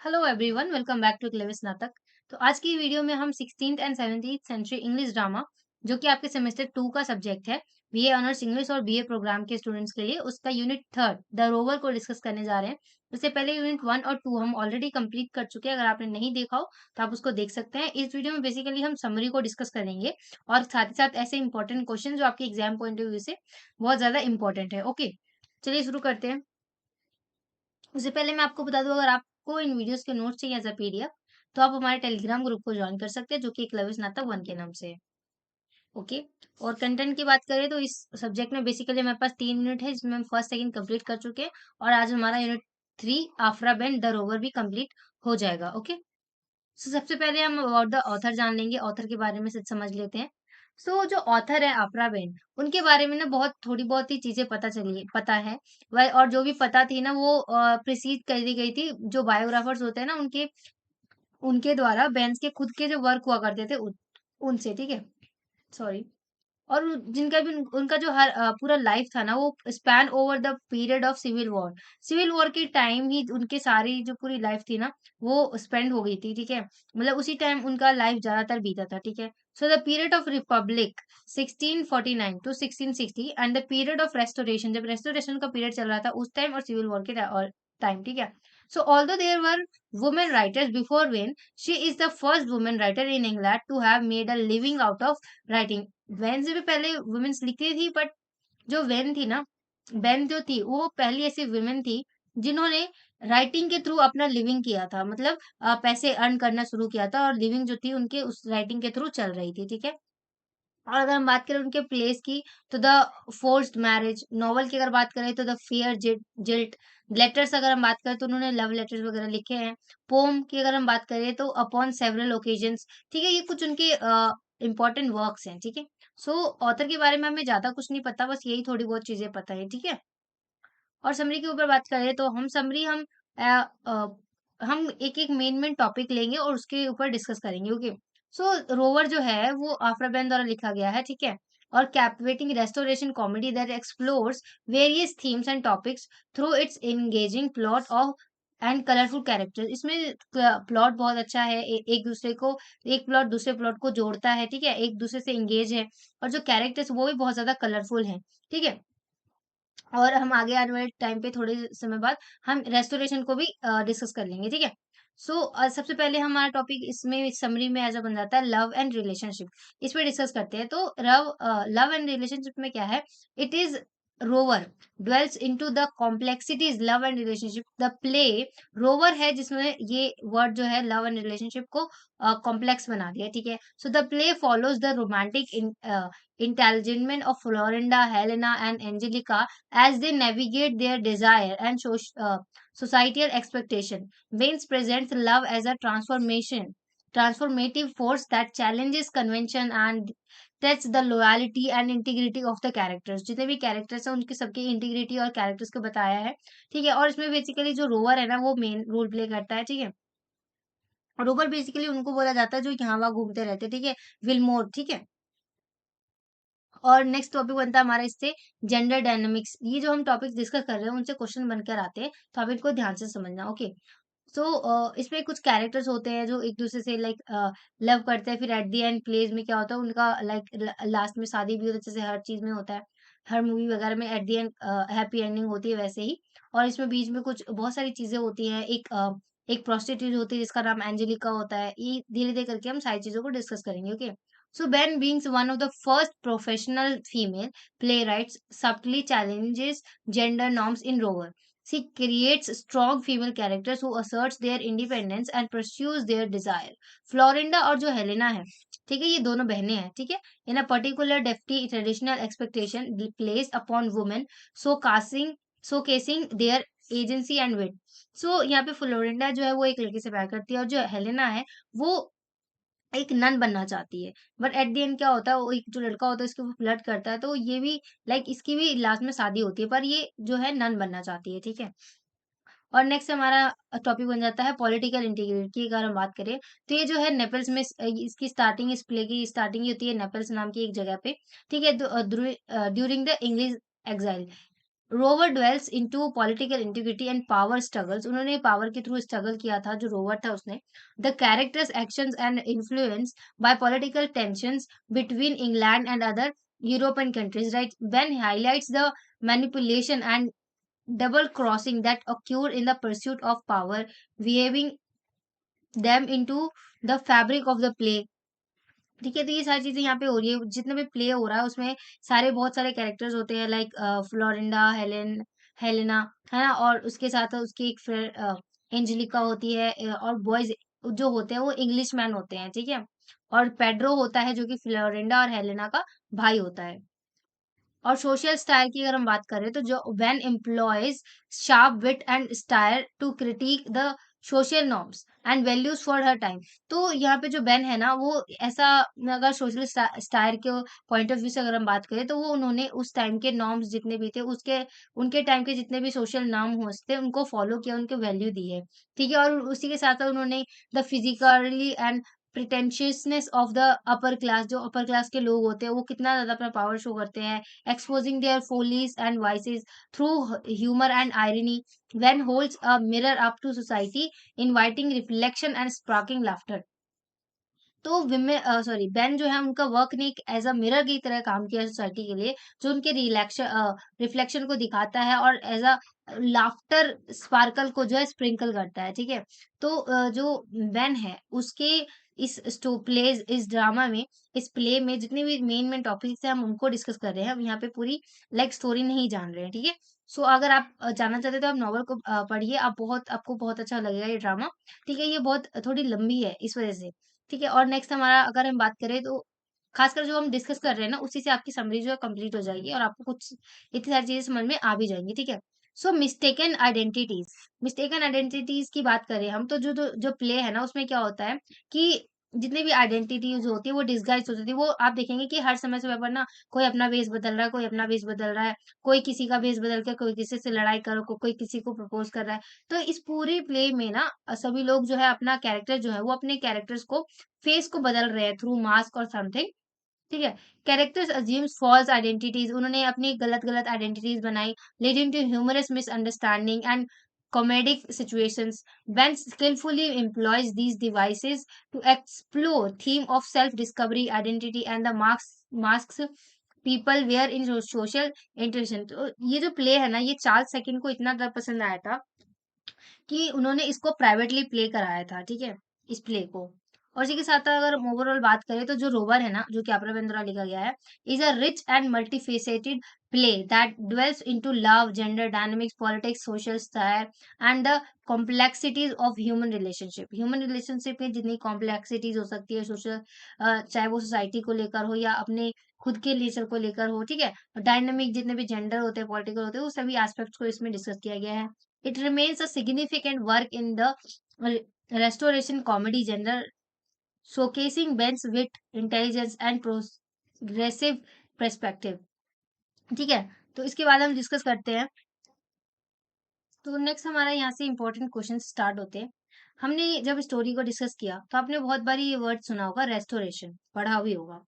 Hello everyone, welcome back to क्लेविस नाटक। तो आज की वीडियो में हम 16th and 17th century English drama, जो कि आपके सेमेस्टर 2 का सब्जेक्ट है, बीए ऑनर्स इंग्लिश और बीए प्रोग्राम के स्टूडेंट्स के लिए, उसका यूनिट थर्ड द रोवर को डिस्कस करने जा रहे हैं। इससे पहले यूनिट 1 और 2 हम ऑलरेडी कंप्लीट कर चुके हैं। अगर आपने नहीं देखा हो तो आप उसको देख सकते हैं। इस वीडियो में बेसिकली हम समरी को डिस्कस करेंगे और साथ ही साथ ऐसे इंपॉर्टेंट क्वेश्चन जो आपके एग्जाम पॉइंट ऑफ व्यू से बहुत ज्यादा इंपॉर्टेंट है। ओके, चलिए शुरू करते हैं। उससे पहले मैं आपको बता दूं, अगर आपको इन वीडियोस के नोट्स चाहिए एज अ पीडीएफ तो आप हमारे टेलीग्राम ग्रुप को ज्वाइन कर सकते हैं, जो कि एकलव्य स्नातक 1 के नाम से है। ओके, और कंटेंट की बात करें तो इस सब्जेक्ट में बेसिकली हमारे पास 3 यूनिट है, जिसमें हम फर्स्ट सेकंड कंप्लीट कर चुके हैं और आज हमारा यूनिट 3 आफ्रा बेंड द रोवर भी कंप्लीट हो जाएगा। ओके, सो सबसे पहले हम अबाउट द ऑथर जान लेंगे, ऑथर के बारे में से समझ लेते हैं। सो जो ऑथर है आफ्रा बेन, उनके बारे में ना बहुत थोड़ी बहुत ही चीजें पता है। वह और जो भी पता थी ना वो प्रिसीड कर दी गई थी, जो बायोग्राफर्स होते हैं ना उनके उनके द्वारा बेंस के खुद के जो वर्क हुआ करते थे उनसे, ठीक है। सॉरी। और जिनका भी उनका जो पूरा लाइफ था ना वो span over the period of civil war के टाइम ही उनके सारी जो पूरी लाइफ थी ना वो स्पेंड हो गई थी, ठीक है। मतलब उसी टाइम उनका लाइफ ज्यादातर बीता था, ठीक है। So the period of republic 1649 to 1660 and the period of restoration, जब रेस्टोरेशन का पीरियड चल रहा था उस टाइम, और सिविल वॉर के टाइम, ठीक है। So although there were women writers before Behn, she is the first women writer in England to have made a living out of writing. Behn से भी पहले वुमेन्स लिखती थी, बट जो वेन थी ना, बेन जो थी वो पहली ऐसी वुमेन थी जिन्होंने राइटिंग के थ्रू अपना लिविंग किया था। मतलब पैसे अर्न करना शुरू किया था और लिविंग जो थी उनके उस राइटिंग के थ्रू चल रही थी, ठीक है। और अगर हम बात करें उनके प्लेस की, तो द फोर्स्ड मैरिज नॉवल की अगर बात करें तो द फियर जिल्ट, लेटर्स अगर हम बात करें तो उन्होंने लव लेटर्स वगैरह लिखे हैं। पोम की अगर हम बात करें तो अपॉन सेवरल ओकेजन्स, ठीक है। ये कुछ उनके इंपॉर्टेंट वर्क्स हैं, ठीक है। सो ऑथर के बारे में हमें ज्यादा कुछ नहीं पता, बस यही थोड़ी बहुत चीजें पता है, ठीक है। और समरी के ऊपर बात करें तो हम समरी हम एक एक मेन टॉपिक लेंगे और उसके ऊपर डिस्कस करेंगे। ओके, सो रोवर जो है वो आफ्रा बैन द्वारा लिखा गया है, ठीक है। और captivating restoration comedy that explores various themes and topics through it's engaging plot of and colourful characters. इसमें प्लॉट बहुत अच्छा है, एक दूसरे को, एक प्लॉट दूसरे प्लॉट को जोड़ता है, ठीक है, एक दूसरे से एंगेज है। और जो कैरेक्टर्स वो भी बहुत ज्यादा कलरफुल हैं, ठीक है। और हम आगे आने वाले टाइम पे थोड़े समय बाद हम रेस्टोरेशन को भी डिस्कस कर लेंगे, ठीक है। सो सबसे पहले हमारा टॉपिक इसमें समरी में ऐसा बन जाता है लव एंड रिलेशनशिप। इस पे डिस्कस करते हैं। तो लव एंड रिलेशनशिप में क्या है, it is rover dwells into the complexities love and relationship, the play rover है जिसमें ये वर्ड जो है लव एंड रिलेशनशिप को कॉम्प्लेक्स बना दिया, ठीक है। So the play follows the romantic entanglement of Florinda, Helena, and Angelica as they navigate their desire and societal expectation. Baines presents love as a transformative force that challenges convention and tests the loyalty and integrity of the characters। जितने भी characters हैं उनके सबके integrity और characters को बताया है, ठीक है। और इसमें बेसिकली जो रोवर है ना वो मेन रोल प्ले करता है, ठीक है। रोवर बेसिकली उनको बोला जाता है जो यहाँ वहाँ घूमते रहते हैं, ठीक है। विलमोर, ठीक है। और नेक्स्ट टॉपिक बनता है हमारा इससे जेंडर डायनामिक्स। ये जो हम टॉपिक्स डिस्कस कर रहे हैं उनसे क्वेश्चन बनकर आते हैं, तो आप इनको ध्यान से समझना। ओके, सो इसमें कुछ कैरेक्टर्स होते हैं जो एक दूसरे से लाइक लव करते हैं, फिर एट द एंड प्लेज में क्या होता है उनका लाइक लास्ट में शादी भी होता है, जैसे हर चीज में होता है, हर मूवी वगैरह में at the end happy ending होती है वैसे ही। और इसमें बीच में कुछ बहुत सारी चीजें होती हैं। एक प्रोस्टिट्यूट होती है जिसका नाम एंजेलिका होता है। ये धीरे धीरे करके हम सारी चीजों को डिस्कस करेंगे। Okay, so Ben, being one of the first professional female playwrights, subtly challenges gender norms in Rover. She creates strong female characters who asserts their independence and pursues their desire. Florinda और जो Helena है, ठीक है, ये दोनों बहनें हैं, ठीक है। In a particular defty traditional expectation placed upon women, so casting showcasing their agency and wit. So यहाँ पे फ्लोरिंडा जो है वो एक लड़के से प्यार करती है और जो हेलेना है वो एक नन बनना चाहती है। बट एट द एंड क्या होता है, वो एक जो लड़का होता है इसके वो फ्लर्ट करता है, तो ये भी लाइक इसकी भी लास्ट में शादी होती है, पर ये जो है नन बनना चाहती है, ठीक है। और नेक्स्ट हमारा टॉपिक बन जाता है पॉलिटिकल इंटीग्रिटी की। अगर हम बात करें तो ये जो है नेपल्स में इसकी स्टार्टिंग, इस प्ले की स्टार्टिंग ही होती है नेपल्स नाम की एक जगह पे, ठीक है। During the English exile, rover dwells into political integrity and power struggles, उन्होंने पावर के थ्रू स्ट्रगल किया था, जो रोवर था उसने। The characters actions and influence by political tensions between England and other European countries, right? Ben highlights the manipulation and double crossing that occur in the pursuit of power, weaving them into the fabric of the play। ठीक है, तो ये सारी चीजें यहाँ पे हो रही है, जितना भी प्ले हो रहा है उसमें सारे बहुत सारे कैरेक्टर्स होते हैं, लाइक फ्लोरिंडा, हेलेना, है ना, और उसके साथ उसकी एक फ्रेंड एंजेलिका होती है, और बॉयज जो होते हैं वो इंग्लिश मैन होते हैं, ठीक है, और पेड्रो होता है जो कि फ्लोरिंडा और हेलेना का भाई होता है। और सोशल स्टाइल की अगर हम बात करें तो जो when employs sharp wit and style to critique the social norms and values for her time. तो यहाँ पे जो बेन है ना, वो ऐसा, अगर सोशल स्टाइल के पॉइंट ऑफ व्यू से अगर हम बात करें तो वो उन्होंने उस टाइम के नॉर्म्स जितने भी थे, उसके उनके टाइम के जितने भी सोशल नॉर्म होते उनको फॉलो किया, उनको वैल्यू दी है, ठीक है। और उसी के साथ साथ उन्होंने the physically and pretentiousness of the upper class, जो अपर क्लास के लोग होते हैं वो कितना ज्यादा अपना पावर शो करते हैं, exposing their follies and vices through humor and irony, when holds a mirror up to society, inviting reflection and sparking laughter। तो विमेन सॉरी बेन जो है उनका वर्क ने एक एज अ मिरर की तरह काम किया सोसाइटी के लिए, जो उनके रिफ्लेक्शन को दिखाता है और एज अ लाफ्टर स्पार्कल को जो है स्प्रिंकल करता है, ठीक है। तो जो बेन है उसके इस प्लेज, इस ड्रामा में, इस प्ले में जितने भी मेन मेन टॉपिक्स हैं हम उनको डिस्कस कर रहे हैं, हम यहाँ पे पूरी लाइक स्टोरी नहीं जान रहे हैं, ठीक है। सो अगर आप जानना चाहते हो तो आप नॉवल को पढ़िए, आप बहुत, आपको बहुत अच्छा लगेगा ये ड्रामा, ठीक है। ये बहुत थोड़ी लंबी है इस वजह से, ठीक है। और नेक्स्ट हमारा अगर हम बात करें तो खासकर जो हम डिस्कस कर रहे हैं ना उसी से आपकी समरी जो है कंप्लीट हो जाएगी और आपको कुछ इतनी सारी चीजें समझ में आ भी जाएंगी, ठीक है। सो मिस्टेकन आइडेंटिटीज की बात करें हम तो जो प्ले है ना उसमें क्या होता है कि जितनी भी आइडेंटिटीज होती है वो डिस्गाइज होती है, वो आप देखेंगे कि हर समय पर ना कोई अपना वेश बदल रहा है, कोई अपना वेश बदल रहा है, कोई किसी का वेश बदल के कोई किसी से लड़ाई करो, कोई किसी को प्रपोज कर रहा है। तो इस पूरे प्ले में ना सभी लोग जो है अपना कैरेक्टर जो है वो अपने कैरेक्टर्स को, फेस को बदल रहे हैं थ्रू मास्क और समथिंग, ठीक है। कैरेक्टर्स अज्यूम्स फॉल्स आइडेंटिटीज, उन्होंने अपनी गलत गलत आइडेंटिटीज बनाई, leading to humorous misunderstanding and comedic situations। Ben skillfully employs these devices to explore theme of self-discovery, identity, and the masks people wear in social interaction। तो ये जो play है ना, ये चार्ल्स सेकंड को इतना ज़्यादा पसंद आया था कि उन्होंने इसको प्राइवेटली प्ले कराया था, ठीक है, इस प्ले को। और इसी के साथ अगर हम ओवरऑल बात करें तो जो रोवर है ना, जो कि अपरा द्वारा लिखा गया है, is a rich and multifaceted play that dwells into love, gender dynamics, politics, social style, and the complexities of human relationship में जितनी कॉम्प्लेक्सिटीज हो सकती है सोशल, चाहे वो सोसाइटी को लेकर हो या अपने खुद के नेचर को लेकर हो, ठीक है। डायनामिक जितने भी जेंडर होते हैं, पॉलिटिकल होते हैं, वो सभी एस्पेक्ट्स को इसमें डिस्कस किया गया है। It remains a significant work in the restoration comedy genre, showcasing Ben's wit, intelligence, and progressive perspective। ठीक है, तो इसके बाद हम डिस्कस करते हैं। तो नेक्स्ट हमारा यहाँ से इंपॉर्टेंट क्वेश्चन स्टार्ट होते हैं। हमने जब स्टोरी को डिस्कस किया तो आपने बहुत बार ये वर्ड सुना होगा, रेस्टोरेशन, पढ़ा भी होगा।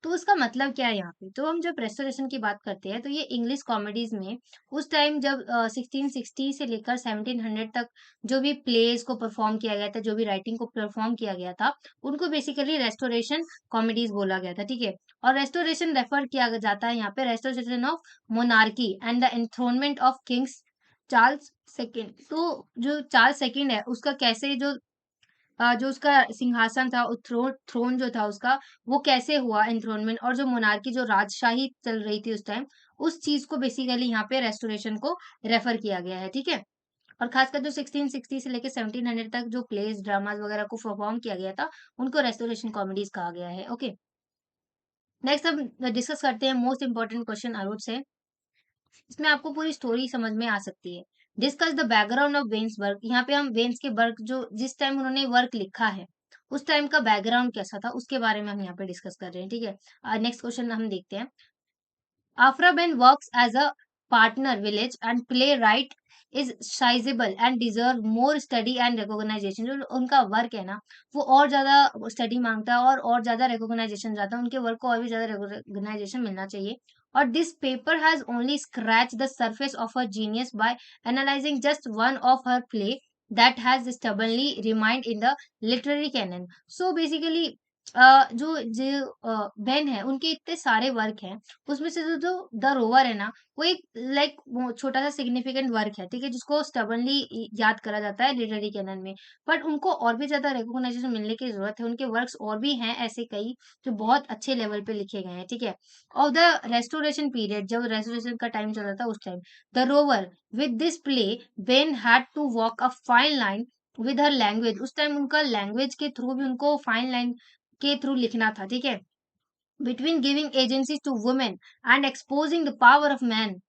तो उसका मतलब क्या है यहाँ पे? तो हम जब रेस्टोरेशन की बात करते हैं तो ये इंग्लिश कॉमेडीज में उस टाइम जब 1660 से लेकर 1700 तक जो भी प्लेस को परफॉर्म किया गया था, जो भी राइटिंग को परफॉर्म किया गया था, उनको बेसिकली रेस्टोरेशन कॉमेडीज बोला गया था, ठीक है। और रेस्टोरेशन रेफर किया जाता है यहाँ पे restoration of monarchy and the enthronement of kings Charles second. तो जो चार्ल्स सेकेंड है उसका कैसे जो उसका सिंहासन था, थ्रोन जो था उसका, वो कैसे हुआ एंथ्रोनमेंट, और जो मोनार्की, जो राजशाही चल रही थी उस टाइम, उस चीज को बेसिकली यहाँ पे रेस्टोरेशन को रेफर किया गया है, ठीक है। और खासकर जो 1660 से लेकर 1700 तक जो प्लेस ड्रामास वगैरह को परफॉर्म किया गया था, उनको रेस्टोरेशन कॉमेडीज कहा गया है, ओके। नेक्स्ट हम डिस्कस करते हैं most important question I would say, इसमें आपको पूरी स्टोरी समझ में आ सकती है। Discuss the background of veins work, यहाँ पे हम वेन्स के वर्क, जो जिस टाइम उन्होंने वर्क लिखा है उस टाइम का बैकग्राउंड कैसा था उसके बारे में हम यहाँ पे डिस्कस कर रहे हैं, ठीक है। नेक्स्ट क्वेश्चन हम देखते हैं। Aphra Behn works as a partner village and playwright is sizeable and deserve more study and recognization. जो उनका वर्क है ना वो और ज्यादा स्टडी मांगता है और ज्यादा रिकॉग्नाइजेशन चाहता है, उनके वर्क को और भी ज्यादा रिकॉग्नाइजेशन मिलना चाहिए। और this paper has only scratch the surface of her genius by analyzing just one of her play that has stubbornly remained in the literary canon. So basically जो जो बेन है उनके इतने सारे वर्क हैं, उसमें से जो जो द रोवर है ना, वो एक लाइक वो छोटा सा सिग्निफिकेंट वर्क है, ठीक है, जिसको स्टबनली याद करा जाता है लिटरेरी कैनन में। बट उनको और भी ज्यादा रिकॉग्नाइजेशन मिलने की जरूरत है, उनके वर्क्स और भी हैं ऐसे कई जो बहुत अच्छे लेवल पे लिखे गए हैं, ठीक है। और द रेस्टोरेशन पीरियड, जब रेस्टोरेशन का टाइम चल रहा था उस time, the Rover with this play Behn had to walk a fine line with her language. उस टाइम उनका लैंग्वेज के थ्रू भी उनको फाइन लाइन के थ्रू लिखना था, ठीक है। Between giving agency to women and exposing the power of man,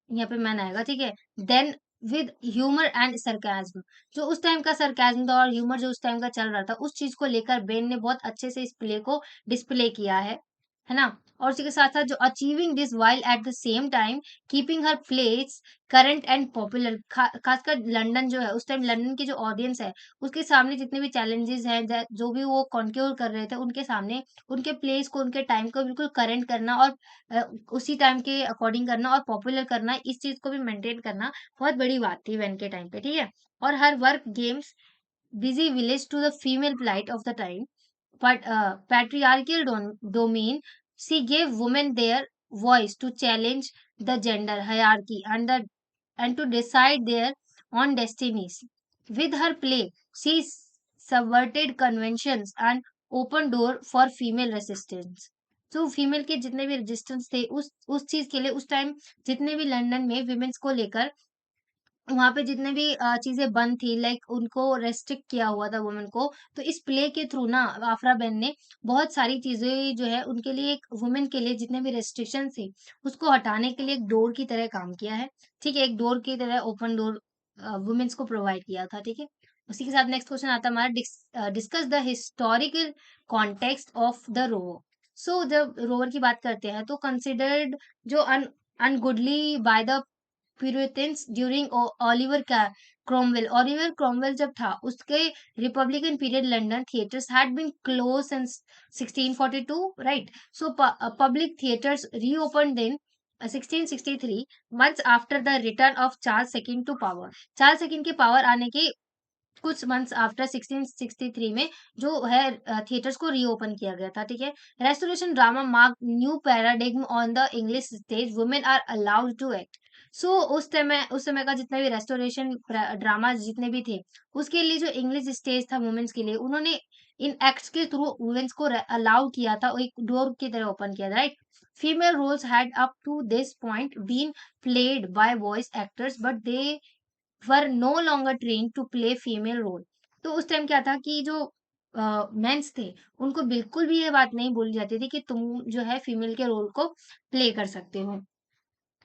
यहाँ पे मैन आएगा, ठीक है। Then with humour and sarcasm, जो उस टाइम का सरकाज्म था और ह्यूमर जो उस टाइम का चल रहा था, उस चीज को लेकर बेन ने बहुत अच्छे से इस प्ले को डिस्प्ले किया है ना। और उसी के साथ साथ जो achieving this while at the same time keeping her place current and popular, खासकर लंदन जो है उस टाइम, लंदन की जो ऑडियंस है उसके सामने जितने भी चैलेंजेस हैं, जो भी वो कॉन्क्योर कर रहे थे, उनके सामने उनके प्लेस को, उनके टाइम को बिल्कुल करंट करना और अ, उसी टाइम के अकॉर्डिंग करना और पॉपुलर करना, इस चीज को भी मेंटेन करना बहुत बड़ी बात थी वैन के टाइम पे, ठीक है। और her work games busy village to the female plight of the time, but patriarchal domain, she gave women their voice to challenge the gender hierarchy and to decide their own destinies. With her play, she subverted conventions and opened door for female resistance. तो female के जितने भी resistance थे उस चीज के लिए उस टाइम, जितने भी लंदन में विमेन्स को लेकर वहाँ पे जितने भी चीज़ें बंद थी, लाइक उनको रेस्ट्रिक्ट किया हुआ था वुमेन को, तो इस प्ले के थ्रू ना आफ्रा बेन ने बहुत सारी चीज़ें जो है उनके लिए, एक वुमेन के लिए जितने भी रेस्ट्रिक्शन थे, उसको हटाने के लिए एक डोर की तरह काम किया है। ठीक है, एक डोर की तरह ओपन डोर वुमेन्स को प्रोवाइड किया था, ठीक है। उसी के साथ नेक्स्ट क्वेश्चन आता है हमारा, discuss the historical context of the Rover. So जब रोवर की बात करते हैं तो कंसिडर्ड जो ungodly by the Puritans during Cromwell. Oliver Cromwell जब था उसके republican period London theatres had been closed since 1642, right. So public theatres reopen then 1663, months after the return of Charles II to power। Charles second के power आने के कुछ months after 1663 में जो है थिएटर्स को रीओपन किया गया था, ठीक है। Restoration drama mark new paradigm on the English stage, women are allowed to act. So उस समय का जितना भी रेस्टोरेशन ड्रामा जितने भी थे, उसके लिए जो इंग्लिश स्टेज था वुमेन्स के लिए, उन्होंने इन एक्ट्स के थ्रू वुमेन्स को अलाउ किया था और एक डोर की तरह ओपन किया था, right. Female roles had up to this point been played by voice actors, but they were no longer train to play female role. तो उस टाइम क्या था कि जो मेंस थे, उनको बिल्कुल भी ये बात नहीं बोली जाती थी कि तुम जो है फीमेल के रोल को प्ले कर सकते हो।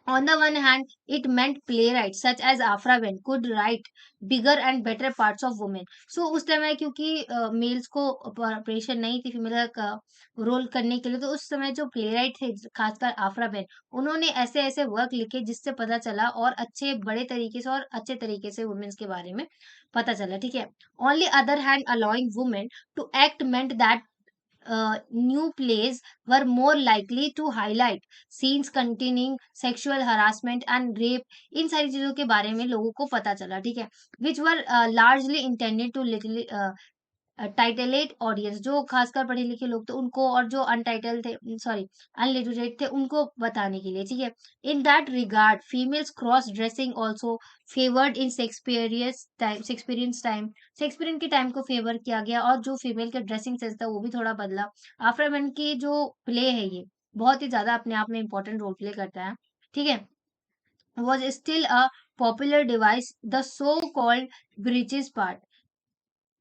On the one hand, it meant playwrights such as Afra Ben could write bigger and better parts of women. So उस समय क्योंकि मेल्स को प्रेशर नहीं थी फीमेल का रोल करने के लिए, तो उस समय जो प्लेराइट थे खासकर आफ्रा बेन, उन्होंने ऐसे ऐसे वर्क लिखे जिससे पता चला और अच्छे बड़े तरीके से और अच्छे तरीके से वुमेन्स के बारे में पता चला, ठीक है। Only other hand allowing women to act meant that new plays were more likely to highlight scenes containing sexual harassment and rape। इन सारी चीजों के बारे में लोगों को पता चला, ठीक है। which were largely intended to little titillate audience, जो खासकर पढ़े लिखे लोग थे उनको, और जो अनटाइटल थे, सॉरी अनलिटरेट थे, उनको बताने के लिए, ठीक है। In that regard females cross dressing also favoured in Shakespearean के टाइम को फेवर किया गया और जो फीमेल का ड्रेसिंग सेंस था वो भी थोड़ा बदला। आफ्टर मैन की जो प्ले है ये बहुत ही ज्यादा अपने आप में इंपॉर्टेंट रोल प्ले करता है, ठीक है। was still a popular device, the so called breeches part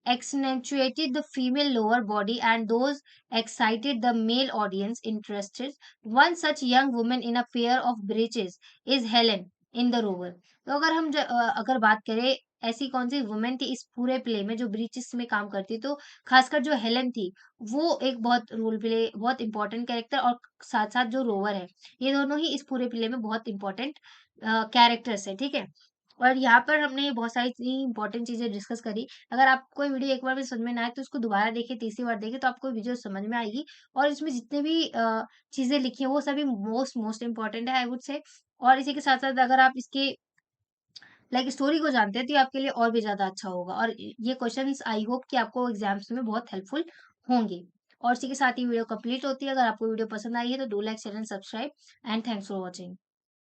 accentuated the female lower body and those excited the male audience interested. One such young woman in a pair of breeches is Helen in the Rover। तो अगर अगर बात करें ऐसी कौन सी women थी इस पूरे प्ले में जो ब्रीचेस में काम करती, तो खासकर जो हेलन थी वो एक बहुत रोल प्ले, बहुत इंपॉर्टेंट कैरेक्टर, और साथ साथ जो रोवर है, ये दोनों ही इस पूरे प्ले में बहुत इंपॉर्टेंट कैरेक्टर्स है, ठीक है। और यहाँ पर हमने बहुत सारी इंपॉर्टेंट चीज़ें डिस्कस करी। अगर आपको ये वीडियो एक बार में समझ में ना आए तो उसको दोबारा देखें, तीसरी बार देखें तो आपको वीडियो समझ में आएगी। और इसमें जितने भी चीज़ें लिखी हैं वो सभी मोस्ट मोस्ट इम्पोर्टेंट है आई वुड से। और इसी के साथ-साथ अगर आप इसके लाइक स्टोरी को जानते हैं तो ये आपके लिए और भी ज़्यादा अच्छा होगा। और ये क्वेश्चंस आई होप कि आपको एग्ज़ाम्स में बहुत हेल्पफुल होंगे। और इसी के साथ ही वीडियो कंप्लीट होती है। अगर आपको वीडियो पसंद आई है तो do like, share and subscribe and thanks for watching.